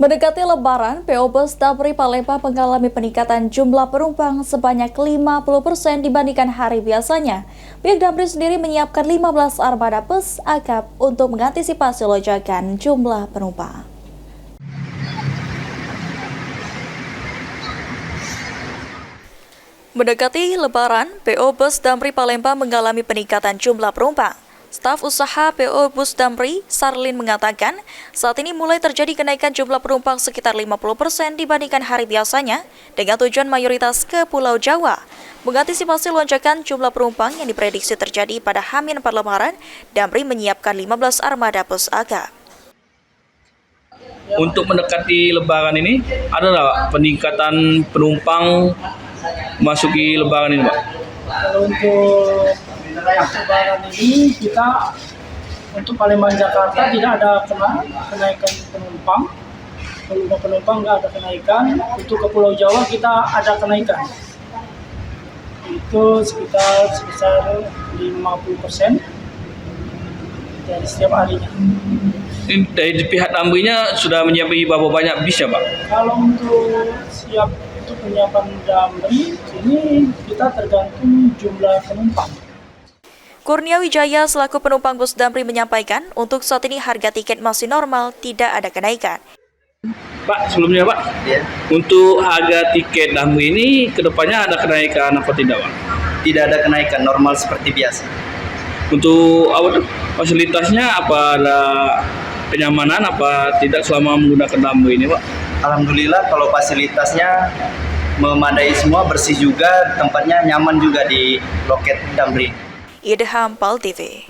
Mendekati Lebaran, PO Bus Damri Palembang mengalami peningkatan jumlah penumpang sebanyak 50% dibandingkan hari biasanya. Pihak Damri sendiri menyiapkan 15 armada bus akap untuk mengantisipasi lonjakan jumlah penumpang. Mendekati Lebaran, PO Bus Damri Palembang mengalami peningkatan jumlah penumpang. Staf usaha PO Bus Damri, Sarlin mengatakan, saat ini mulai terjadi kenaikan jumlah penumpang sekitar 50% dibandingkan hari biasanya, dengan tujuan mayoritas ke Pulau Jawa. Mengantisipasi lonjakan jumlah penumpang yang diprediksi terjadi pada H-4 Lebaran, Damri menyiapkan 15 armada bus akap. Untuk mendekati Lebaran ini, ada nggak peningkatan penumpang masuki Lebaran ini, Pak? Kalau untuk Lebaran ini kita untuk Palembang Jakarta tidak ada kenaikan penumpang. Untuk penumpang nggak ada kenaikan. Untuk ke Pulau Jawa kita ada kenaikan. Itu sebesar 50% dari setiap harinya. Dari pihak Damrinya sudah menyiapkan berapa banyak bis ya, Pak? Kalau untuk penyiapan Damri ini kita tergantung jumlah penumpang. Kurnia Wijaya selaku penumpang bus Damri menyampaikan, untuk saat ini harga tiket masih normal, tidak ada kenaikan. Pak, sebelumnya Pak, untuk harga tiket Damri ini kedepannya ada kenaikan apa tidak, Pak? Tidak ada kenaikan, normal seperti biasa. Untuk fasilitasnya apa ada kenyamanan apa tidak selama menggunakan Damri ini, Pak? Alhamdulillah kalau fasilitasnya memadai semua, bersih juga, tempatnya nyaman juga di loket Damri. Idham Pal TV.